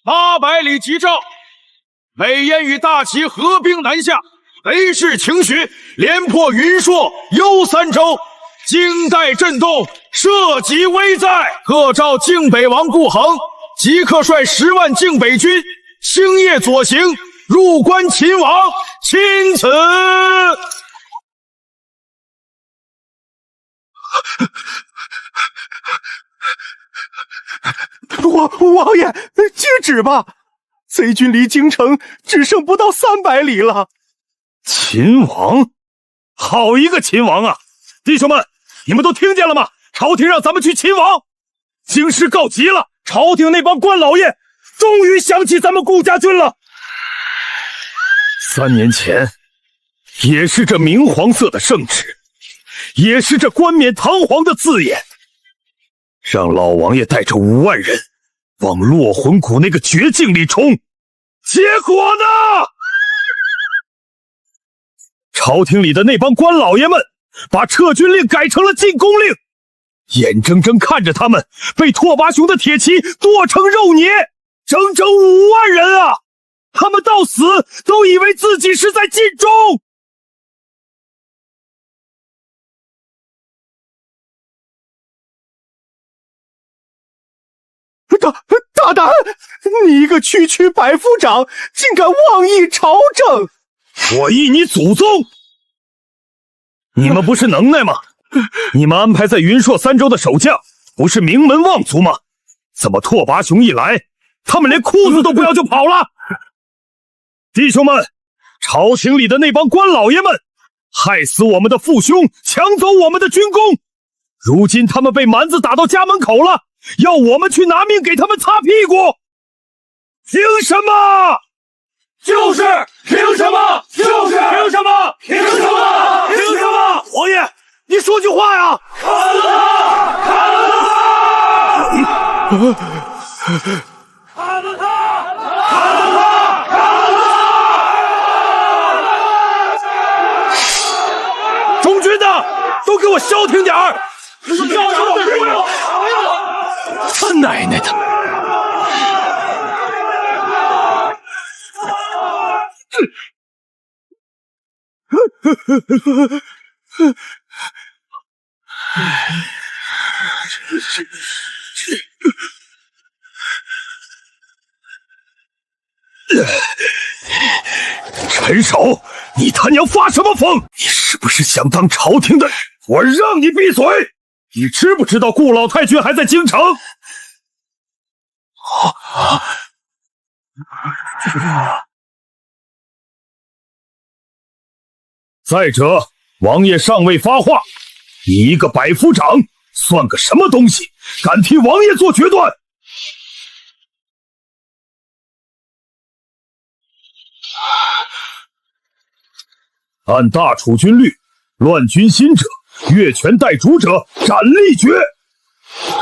800里急召，美燕与大齐合兵南下，雷势晴徐，连破云朔、幽三州，惊带震动，社稷危在。特召靖北王顾恒即刻率10万靖北军星夜左行，入关擒王，钦此。王爷，接旨吧！贼军离京城只剩不到300里了。秦王，好一个秦王啊！弟兄们，你们都听见了吗？朝廷让咱们去秦王，京师告急了。朝廷那帮官老爷终于想起咱们顾家军了。3年前，也是这明黄色的圣旨，也是这冠冕堂皇的字眼，让老王爷带着5万人往落魂谷那个绝境里冲。结果呢？朝廷里的那帮官老爷们把撤军令改成了进攻令，眼睁睁看着他们被拓跋雄的铁骑剁成肉捏，整整5万人啊！他们到死都以为自己是在尽忠。大胆！你一个区百夫长，竟敢妄议朝政！我议你祖宗！你们不是能耐吗？你们安排在云朔3州的守将，不是名门望族吗？怎么拓跋雄一来，他们连裤子都不要就跑了？弟兄们，朝廷里的那帮官老爷们，害死我们的父兄，抢走我们的军功，如今他们被蛮子打到家门口了，要我们去拿命给他们擦屁股，凭什么？就是凭什么？就是凭什么？凭什么？凭什么？王爷，你说句话呀！砍了他！砍了他！砍了他！砍了他！砍了他！中军的，都给我消停点儿！他奶奶的！陈守，你他娘发什么疯？你是不是想当朝廷的？我让你闭嘴！你知不知道顾老太君还在京城？再者，王爷尚未发话，你一个百夫长算个什么东西，敢替王爷做决断？按大楚军律，乱军心者，越权待主者，斩立决。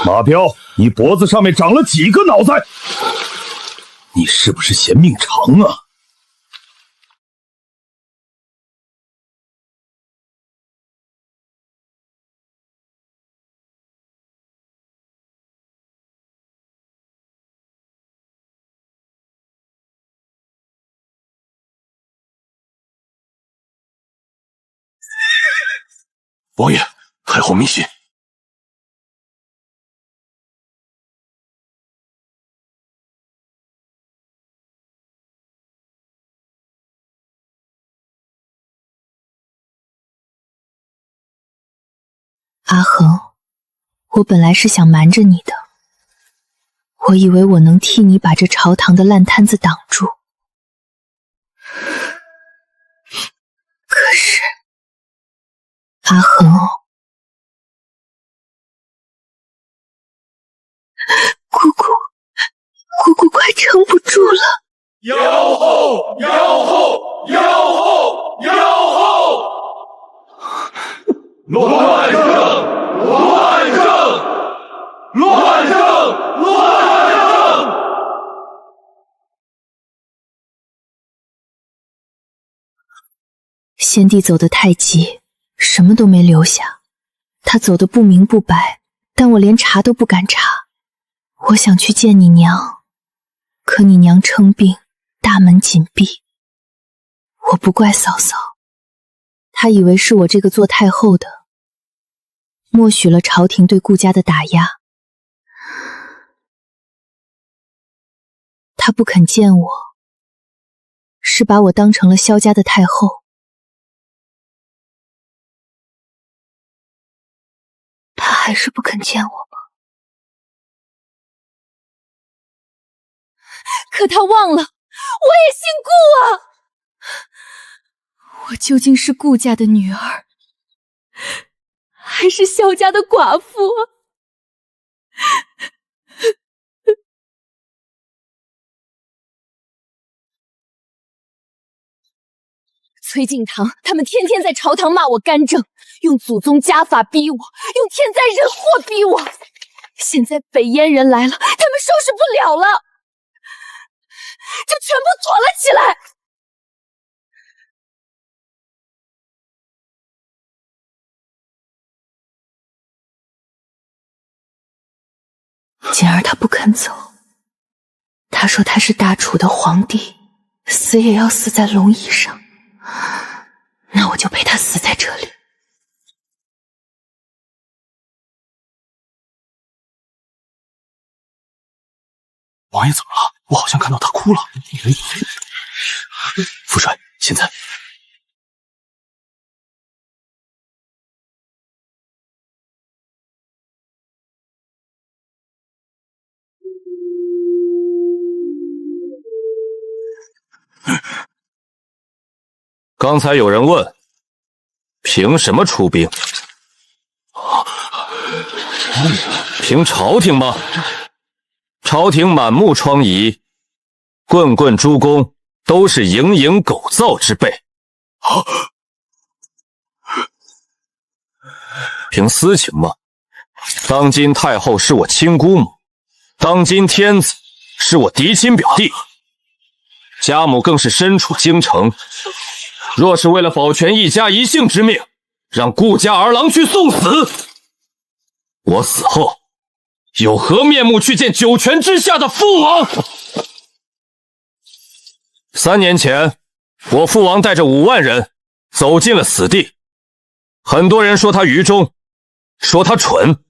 马彪，你脖子上面长了几个脑袋？你是不是嫌命长啊？王爷，太后密信。阿恒，我本来是想瞒着你的，我以为我能替你把这朝堂的烂摊子挡住，可是，阿恒，姑姑快撑不住了！腰后，腰后，腰后，腰后！乱政，乱政，乱政，乱政！先帝走得太急，什么都没留下。他走得不明不白，但我连查都不敢查。我想去见你娘，可可你娘称病，大门紧闭。我不怪嫂嫂，她以为是我这个做太后的，默许了朝廷对顾家的打压。她不肯见我，是把我当成了萧家的太后。她还是不肯见我吗？可她忘了，我也姓顾啊！我究竟是顾家的女儿，还是萧家的寡妇啊？崔敬堂他们天天在朝堂骂我干政，用祖宗家法逼我，用天灾人祸逼我。现在北燕人来了，他们收拾不了了，就全部躲了起来。简儿他不肯走，他说他是大楚的皇帝，死也要死在龙椅上。那我就陪他死在这里。王爷怎么了？我好像看到他哭了。父帅，现在刚才有人问，凭什么出兵？凭朝廷吗？朝廷满目疮痍，棍棍诸公都是蝇营狗灶之辈。凭私情吗？当今太后是我亲姑母，当今天子是我嫡亲表弟，家母更是身处京城。若是为了保全一家一姓之命，让顾家儿郎去送死，我死后有何面目去见九泉之下的父王？3年前，我父王带着5万人走进了死地，很多人说他愚忠，说他蠢，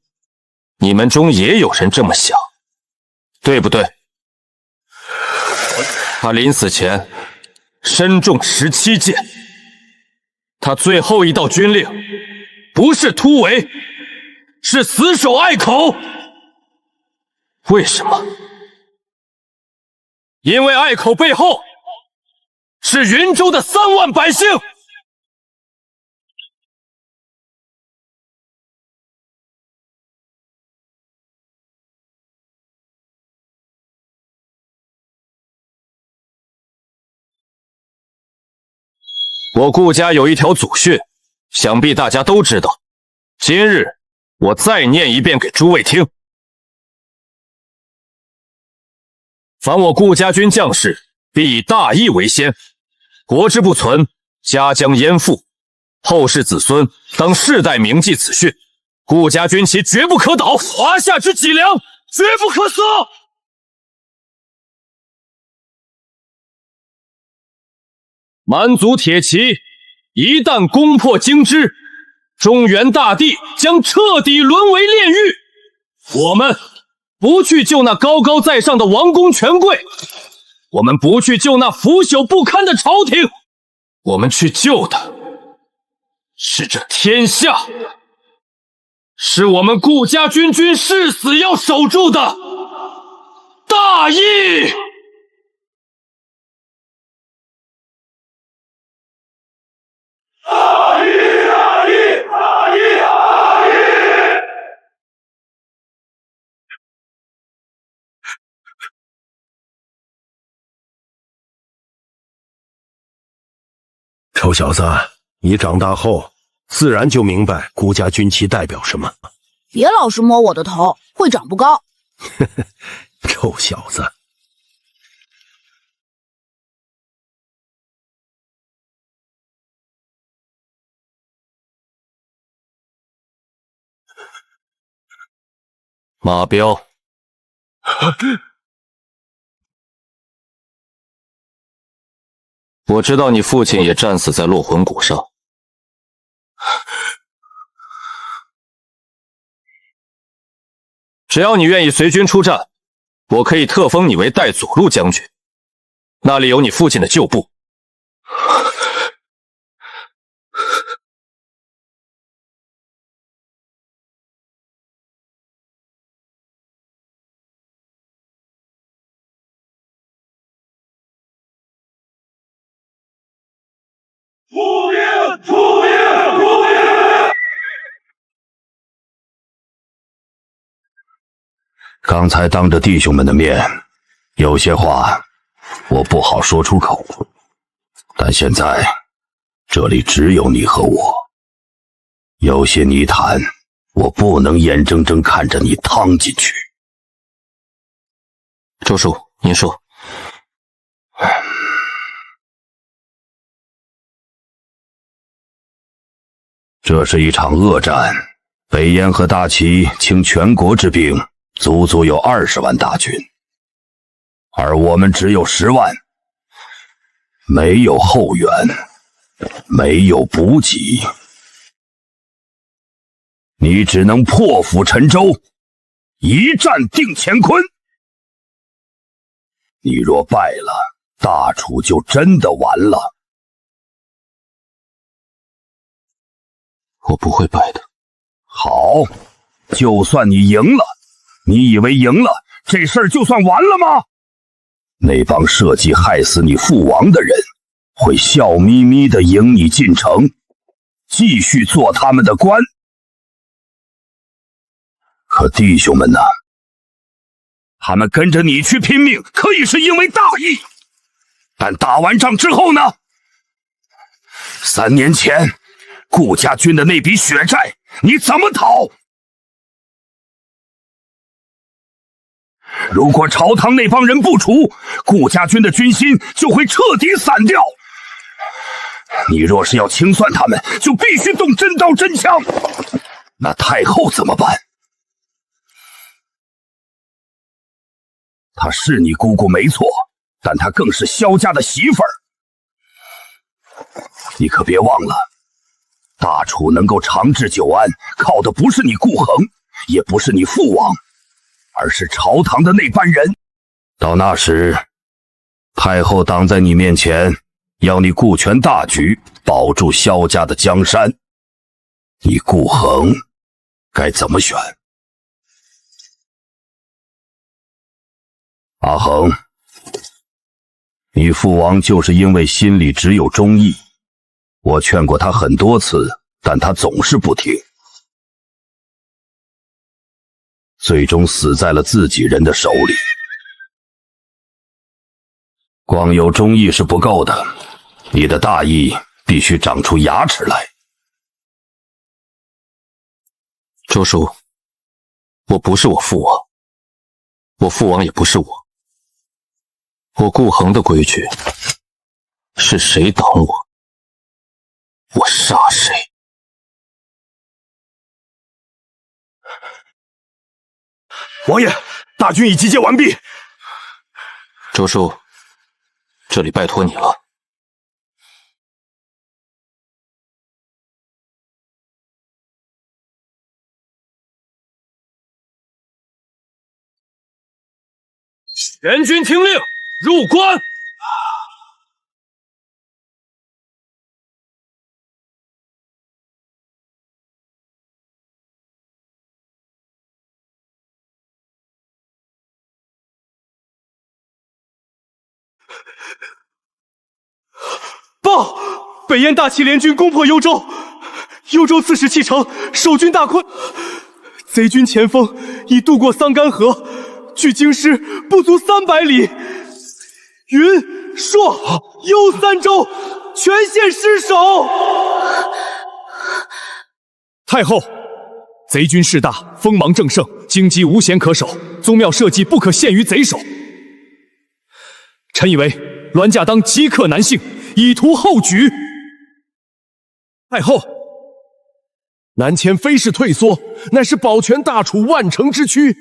你们中也有人这么想，对不对？他临死前身中17箭，他最后一道军令不是突围，是死守隘口。为什么？因为隘口背后是云州的3万百姓。我顾家有一条祖训，想必大家都知道。今日我再念一遍给诸位听：凡我顾家军将士，必以大义为先。国之不存，家将焉附？后世子孙当世代铭记此训。顾家军旗绝不可倒，华夏之脊梁绝不可撕。蛮族铁骑一旦攻破京师，中原大地将彻底沦为炼狱。我们不去救那高高在上的王公权贵，我们不去救那腐朽不堪的朝廷，我们去救的是这天下，是我们顾家军军誓死要守住的大义。大义，大义，大义，大义！臭小子，你长大后自然就明白顾家军旗代表什么。别老是摸我的头，会长不高。臭小子！马彪，我知道你父亲也战死在落魂谷上。只要你愿意随军出战，我可以特封你为带左路将军，那里有你父亲的旧部。出兵！出兵！出兵！刚才当着弟兄们的面，有些话我不好说出口，但现在这里只有你和我，有些泥潭我不能眼睁睁看着你趟进去。周叔，您说。这是一场恶战，北燕和大齐倾全国之兵，足足有20万大军，而我们只有10万，没有后援，没有补给，你只能破釜沉舟，一战定乾坤。你若败了，大楚就真的完了。我不会败的。好，就算你赢了，你以为赢了这事儿就算完了吗？那帮设计害死你父王的人，会笑眯眯地迎你进城，继续做他们的官。可弟兄们呢？他们跟着你去拼命，可以是因为大义，但打完仗之后呢？3年前顾家军的那笔血债，你怎么讨？如果朝堂那帮人不除，顾家军的军心就会彻底散掉。你若是要清算他们，就必须动真刀真枪。那太后怎么办？她是你姑姑没错，但她更是萧家的媳妇儿。你可别忘了，大楚能够长治久安，靠的不是你顾恒，也不是你父王，而是朝堂的那班人。到那时，太后挡在你面前，要你顾全大局，保住萧家的江山，你顾恒该怎么选？阿恒，你父王就是因为心里只有忠义，我劝过他很多次，但他总是不听，最终死在了自己人的手里。光有忠义是不够的，你的大义必须长出牙齿来。周叔，我不是我父王，我父王也不是我。我顾恒的规矩是谁挡我，我杀谁。王爷，大军已集结完毕。周叔，这里拜托你了。全军听令，入关！报！北燕大齐联军攻破幽州，幽州刺史弃城，守军大困，贼军前锋已渡过桑干河，距京师不足300里。云、朔、幽3州全线失守。太后，贼军势大，锋芒正盛，荆棘无险可守，宗庙社稷不可陷于贼手。臣以为栾驾当即刻南幸，以图后举。太后，南迁非是退缩，乃是保全大楚万城之躯。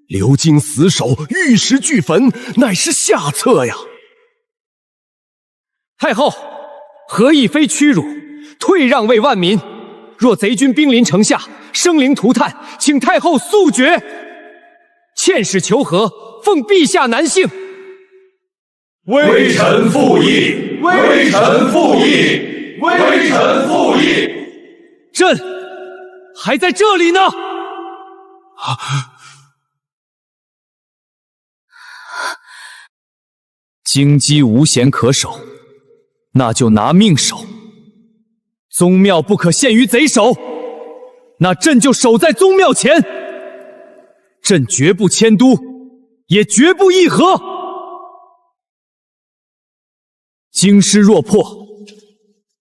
流经死守，玉石俱焚，乃是下策呀。太后，何意非屈辱，退让为万民。若贼军兵临城下，生灵涂炭，请太后速决。妾使求和，奉陛下南幸。微臣附议，微臣附议，微臣附议。朕还在这里呢。京畿无险可守，那就拿命守。宗庙不可陷于贼手，那朕就守在宗庙前。朕绝不迁都，也绝不议和。京师若破，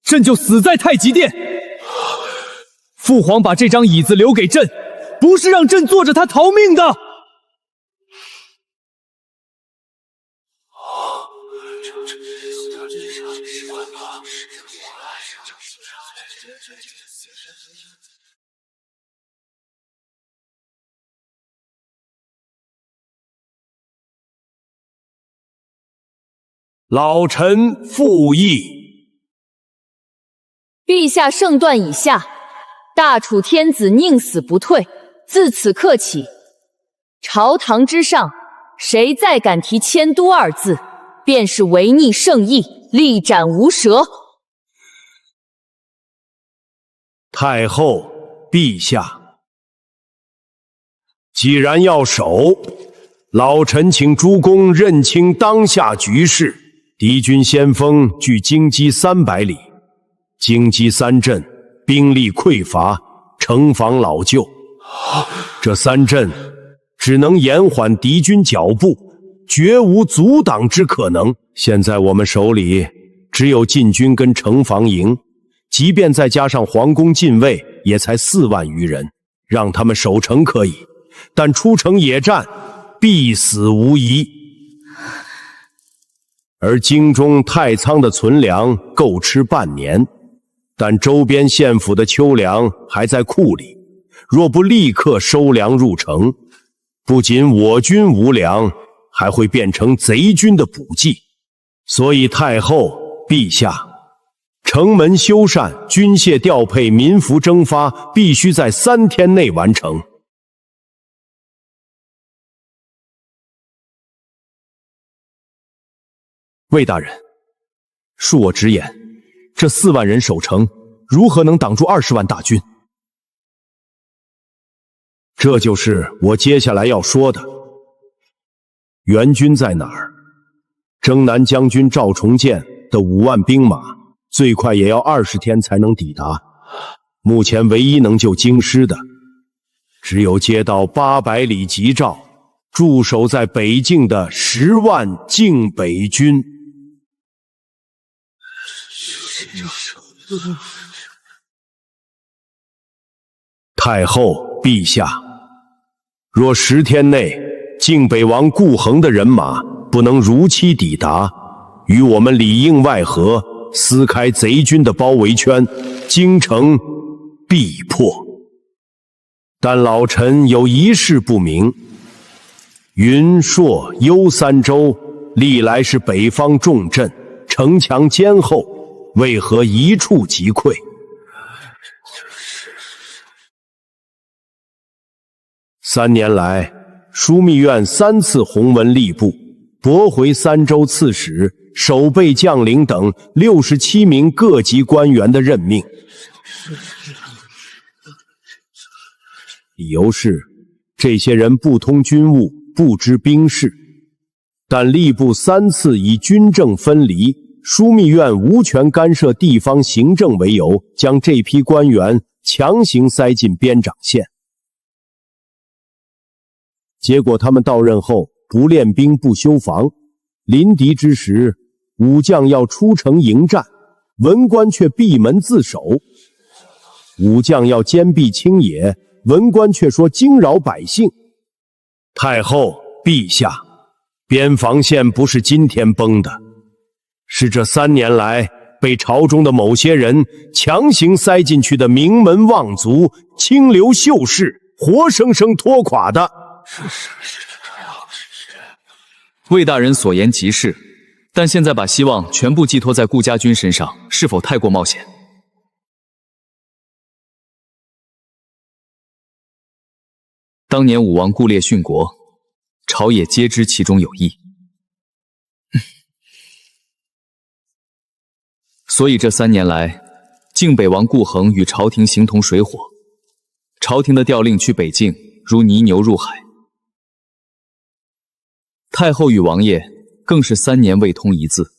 朕就死在太极殿。父皇把这张椅子留给朕，不是让朕坐着它逃命的。老臣附议。陛下圣断已下，大楚天子宁死不退。自此刻起，朝堂之上，谁再敢提迁都二字，便是违逆圣意，力斩无赦。太后，陛下，既然要守，老臣请诸公认清当下局势。敌军先锋距京畿300里，京畿3镇兵力匮乏，城防老旧，这3镇只能延缓敌军脚步，绝无阻挡之可能。现在我们手里只有禁军跟城防营，即便再加上皇宫禁卫，也才4万余人，让他们守城可以，但出城野战，必死无疑。而京中太仓的存粮够吃半年，但周边县府的秋粮还在库里，若不立刻收粮入城，不仅我军无粮，还会变成贼军的补给。所以太后、陛下，城门修缮、军械调配、民服征发，必须在3天内完成。魏大人，恕我直言，这4万人守城，如何能挡住20万大军？这就是我接下来要说的。援军在哪儿？征南将军赵重建的5万兵马，最快也要20天才能抵达。目前唯一能救京师的，只有接到800里急诏，驻守在北境的10万靖北军。太后，陛下，若10天内靖北王顾恒的人马不能如期抵达，与我们里应外合，撕开贼军的包围圈，京城必破。但老臣有一事不明：云、朔、幽3州历来是北方重镇，城墙坚厚，为何一触即溃？3年来，枢密院3次弘文吏部，驳回3州刺史、守备将领等67名各级官员的任命，理由是这些人不通军务，不知兵事。但吏部3次以军政分离，枢密院无权干涉地方行政为由，将这批官员强行塞进边长县。结果他们到任后不练兵不修防，临敌之时，武将要出城迎战，文官却闭门自守；武将要坚壁清野，文官却说惊扰百姓。太后，陛下，边防线不是今天崩的，是这3年来被朝中的某些人强行塞进去的名门望族、清流秀士活生生拖垮的。魏大人所言极是，但现在把希望全部寄托在顾家军身上，是否太过冒险？当年武王顾烈殉国，朝野皆知其中有异，所以这3年来，靖北王顾恒与朝廷形同水火。朝廷的调令去北境，如泥牛入海。太后与王爷更是3年未通一字。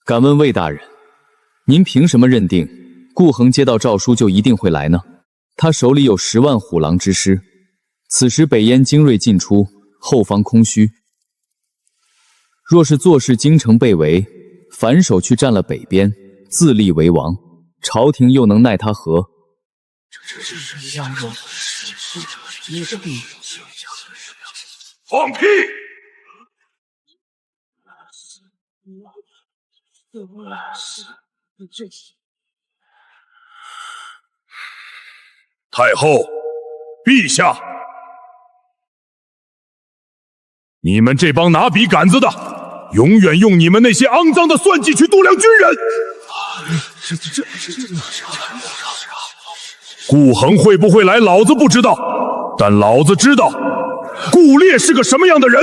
敢问魏大人，您凭什么认定顾恒接到诏书就一定会来呢？他手里有10万虎狼之师，此时北燕精锐尽出，后方空虚。若是坐视京城被围，反手去占了北边，自立为王，朝廷又能奈他何？放屁！太后，陛下，你们这帮拿笔杆子的，永远用你们那些肮脏的算计去度量军人。顾恒会不会来，老子不知道，但老子知道，顾烈是个什么样的人。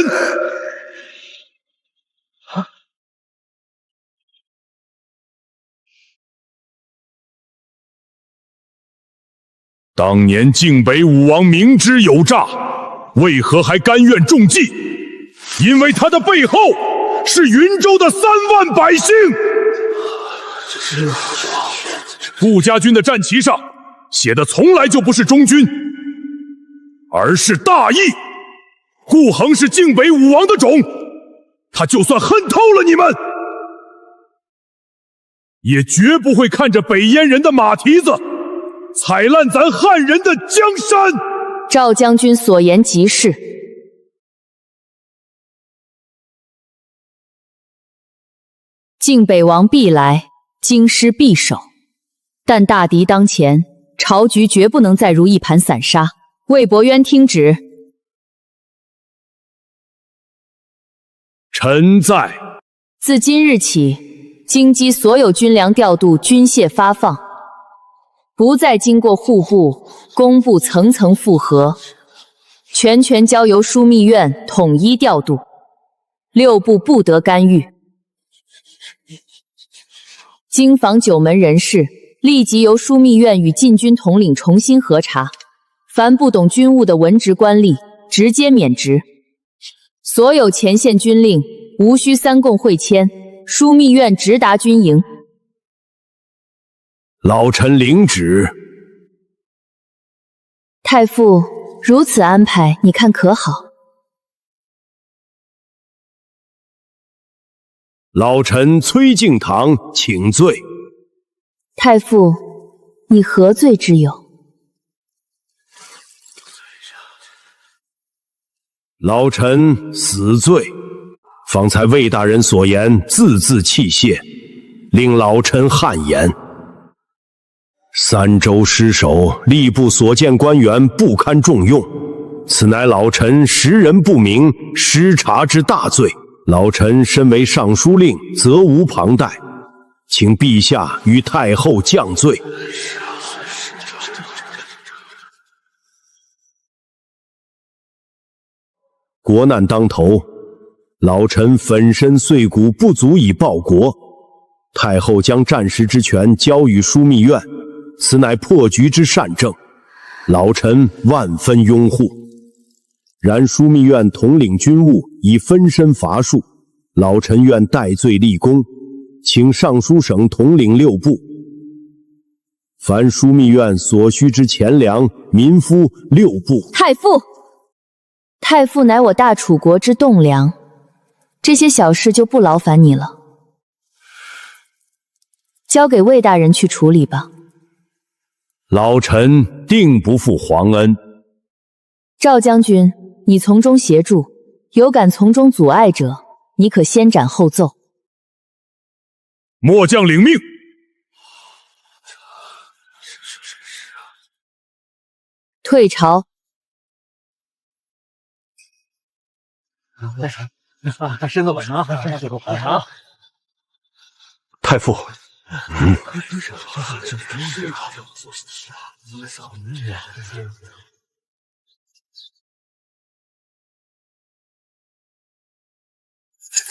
当年靖北武王明知有诈，为何还甘愿中计？因为他的背后是云州的3万百姓。顾家军的战旗上写的从来就不是忠君，而是大义。顾恒是靖北武王的种，他就算恨透了你们，也绝不会看着北燕人的马蹄子踩烂咱汉人的江山。赵将军所言极是。靖北王必来，京师必守，但大敌当前，朝局绝不能再如一盘散沙。魏伯渊听旨。臣在。自今日起，京畿所有军粮调度、军械发放，不再经过户部、工部层层复核，全权交由枢密院统一调度，6部不得干预。京防9门人士立即由枢密院与禁军统领重新核查，凡不懂军务的文职官吏直接免职。所有前线军令无需3共会签，枢密院直达军营。老臣领旨。太傅如此安排，你看可好？老臣崔敬堂请罪。太傅，你何罪之有？老臣死罪。方才魏大人所言字字器械，令老臣汗颜。3州失守，吏部所见官员不堪重用，此乃老臣识人不明、失察之大罪。老臣身为尚书令，责无旁贷，请陛下与太后降罪。国难当头，老臣粉身碎骨不足以报国。太后将战时之权交予枢密院，此乃破局之善政，老臣万分拥护。然枢密院统领军务已分身乏术，老臣愿戴罪立功，请尚书省统领6部，凡枢密院所需之钱粮、民夫6部。太傅乃我大楚国之栋梁，这些小事就不劳烦你了，交给魏大人去处理吧。老臣定不负皇恩。赵将军，你从中协助，有敢从中阻碍者，你可先斩后奏。末将领命。退朝。身子稳啊，身子稳啊！太傅，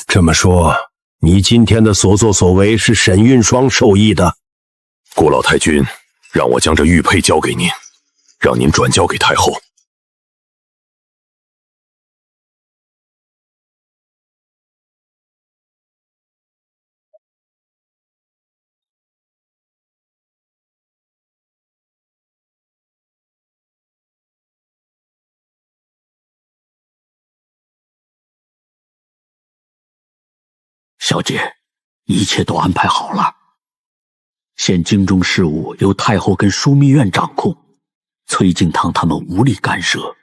这么说，你今天的所作所为是沈运双授意的？顾老太君让我将这玉佩交给您，让您转交给太后。小姐，一切都安排好了。现京中事务由太后跟枢密院掌控，崔敬堂他们无力干涉。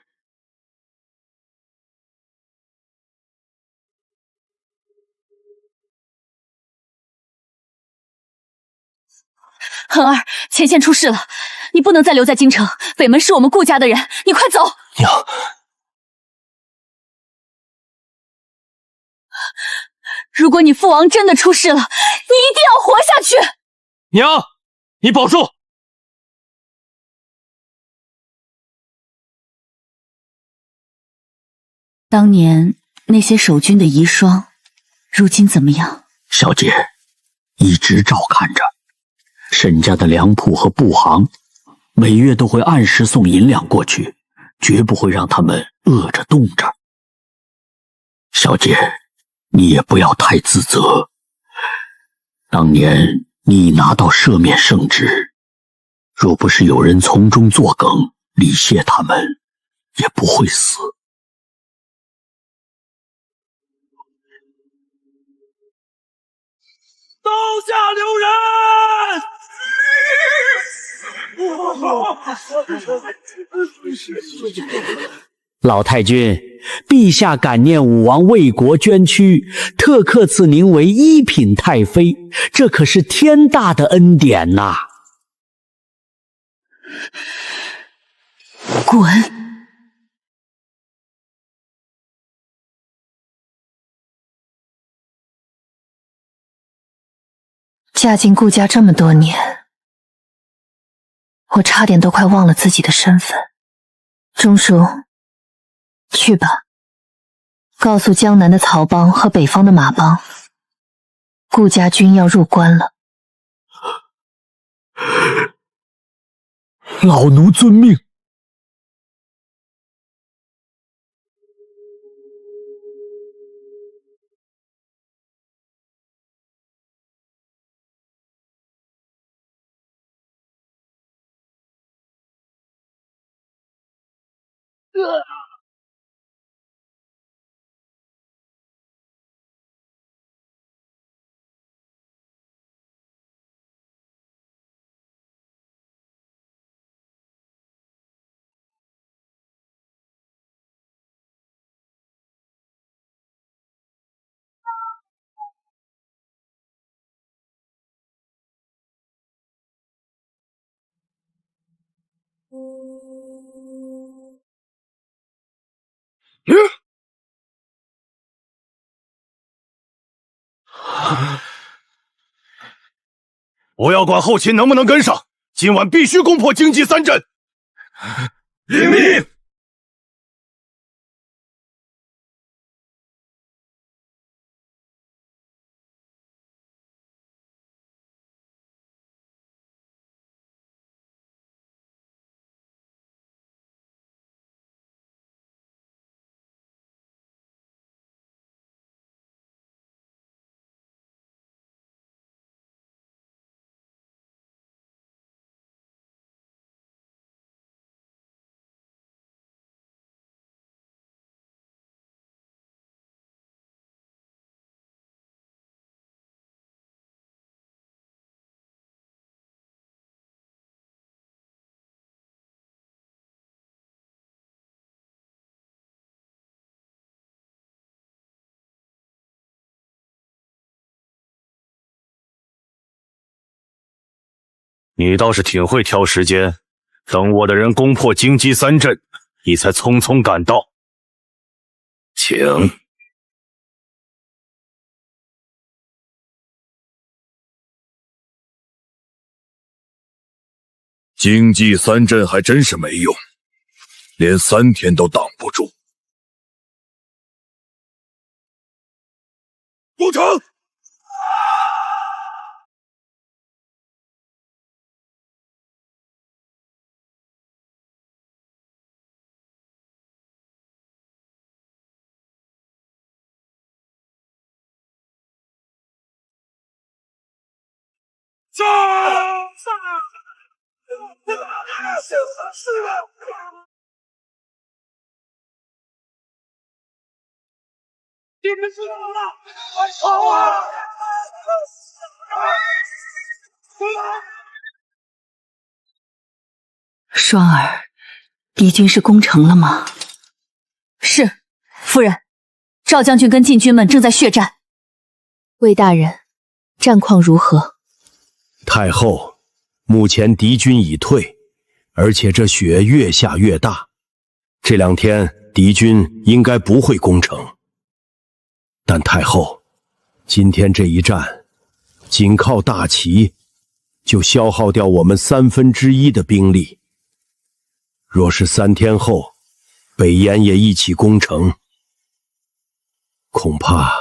恒儿，前线出事了，你不能再留在京城。北门是我们顾家的人，你快走！娘，如果你父王真的出事了，你一定要活下去！娘，你保重。当年那些守军的遗孀，如今怎么样？小姐，一直照看着。沈家的粮铺和布行，每月都会按时送银两过去，绝不会让他们饿着冻着。小姐，你也不要太自责。当年你拿到赦免圣旨，若不是有人从中作梗，李谢他们也不会死。刀下留人！老太君，陛下感念武王为国捐躯，特克赐您为一品太妃，这可是天大的恩典呐！滚！嫁进顾家这么多年，我差点都快忘了自己的身份。钟叔，去吧，告诉江南的曹帮和北方的马帮，顾家军要入关了。老奴遵命。不要管后勤能不能跟上，今晚必须攻破荆棘三镇。领命。你倒是挺会挑时间，等我的人攻破荆棘三镇，你才匆匆赶到。请。经济三镇还真是没用，连3天都挡不住。攻城！你们知道了，快跑啊！双儿，敌军是攻城了吗？是，夫人。赵将军跟禁军们正在血战。魏大人，战况如何？太后，目前敌军已退，而且这雪越下越大，这2天敌军应该不会攻城。但太后，今天这一战，仅靠大旗就消耗掉我们1/3的兵力。若是3天后，北燕也一起攻城，恐怕……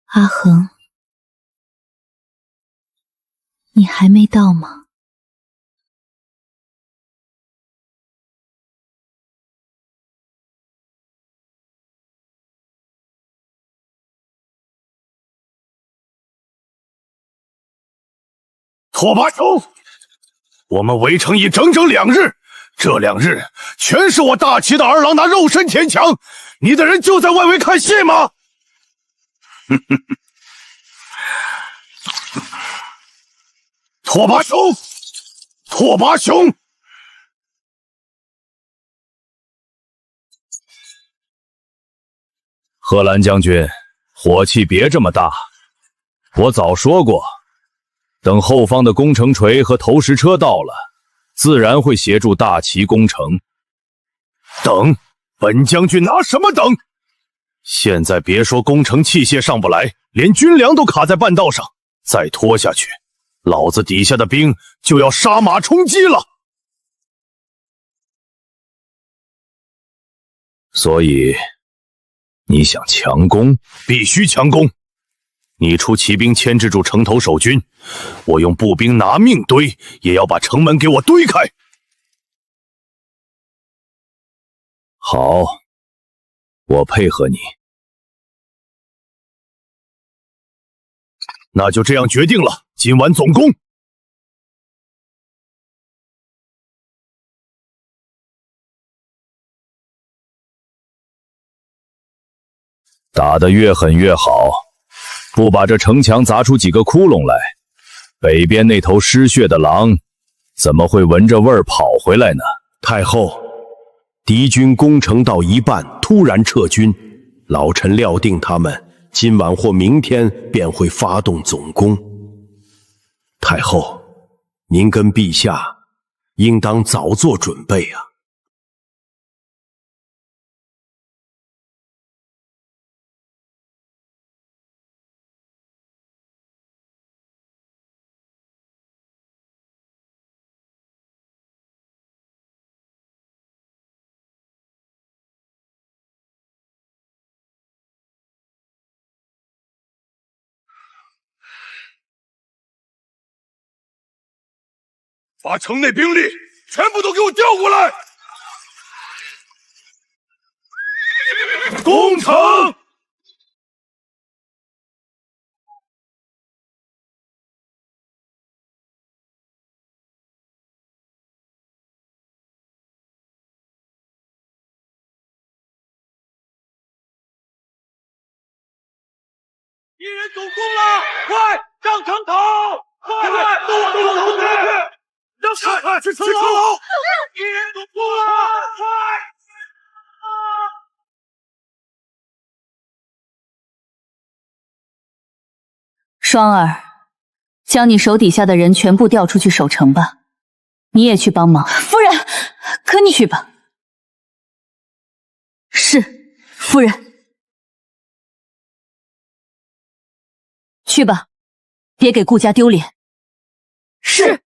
阿恒，你还没到吗？拓跋雄，我们围城已整整2日，这2日全是我大齐的儿郎拿肉身填墙，你的人就在外围看戏吗？拓跋雄，拓跋雄！贺兰将军，火气别这么大，我早说过。等后方的攻城锤和投石车到了，自然会协助大齐攻城。等？本将军拿什么等？现在别说攻城器械上不来，连军粮都卡在半道上，再拖下去，老子底下的兵就要杀马充饥了。所以，你想强攻，必须强攻。你出骑兵牵制住城头守军，我用步兵拿命堆，也要把城门给我堆开。好，我配合你。那就这样决定了，今晚总攻。打得越狠越好。不把这城墙砸出几个窟窿来，北边那头失血的狼怎么会闻着味儿跑回来呢？太后，敌军攻城到一半突然撤军，老臣料定他们今晚或明天便会发动总攻。太后，您跟陛下应当早做准备啊。把城内兵力全部都给我调过来！攻城！敌人总攻了，快上城头！快动城去！让去城楼！敌人总攻了，快！双儿，将你手底下的人全部调出去守城吧。你也去帮忙。夫人，可你去吧。是，夫人。去吧，别给顾家丢脸。是。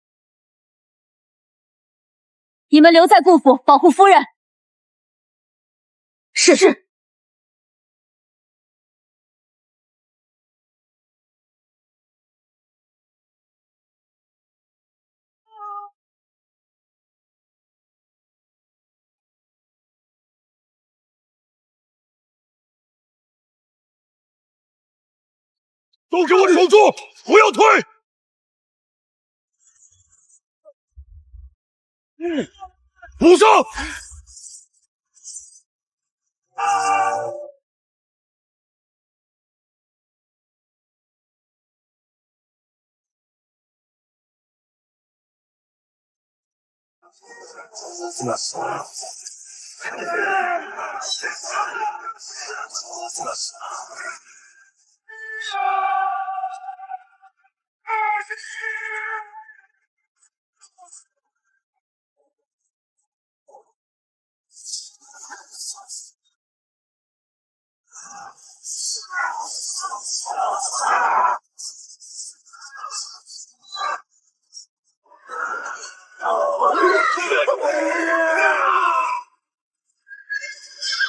你们留在顾府保护夫人。是。都给我守住，不要退！补上！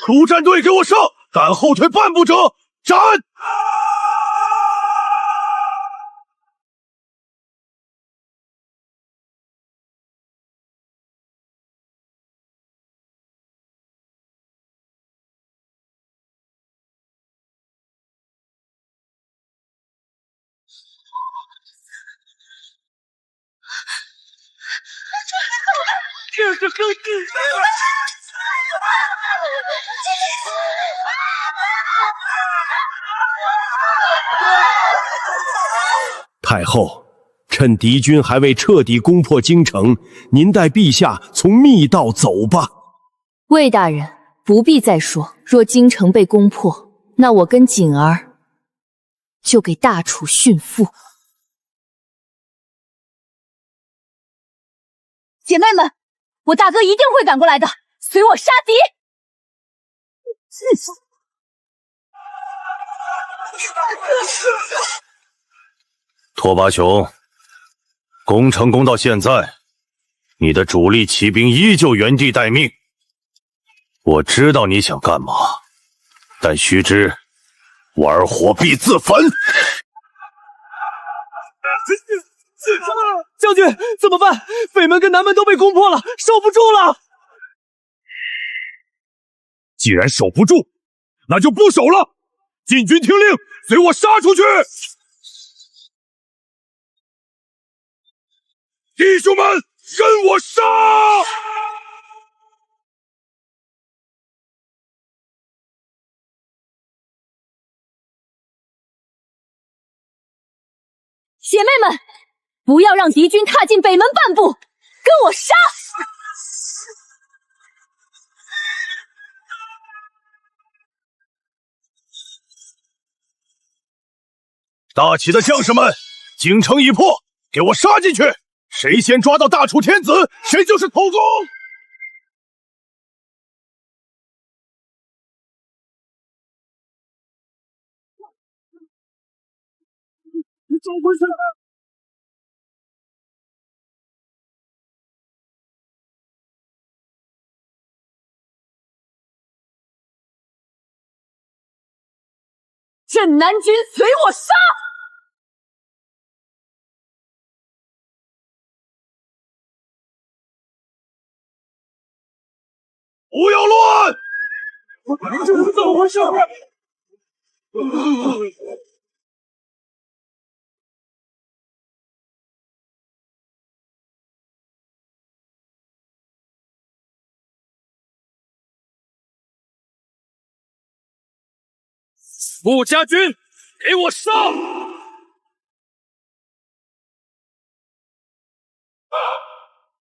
陆战队，给我上！敢后退半步者，斩！这是更紧的了。太后，趁敌军还未彻底攻破京城，您带陛下从密道走吧。魏大人不必再说，若京城被攻破，那我跟锦儿就给大楚殉父。姐妹们，我大哥一定会赶过来的，随我杀敌！拓跋雄，攻城攻到现在，你的主力骑兵依旧原地待命。我知道你想干嘛，但须知，玩火必自焚。将军，怎么办？北门跟南门都被攻破了，守不住了。既然守不住，那就不守了。禁军听令，随我杀出去！弟兄们，任我杀！姐妹们，不要让敌军踏进北门半步，跟我杀！大齐的将士们，京城已破，给我杀进去！谁先抓到大楚天子，谁就是头功！你怎么回事？镇南军随我杀！不要乱！这是怎么回事？穆家军，给我上！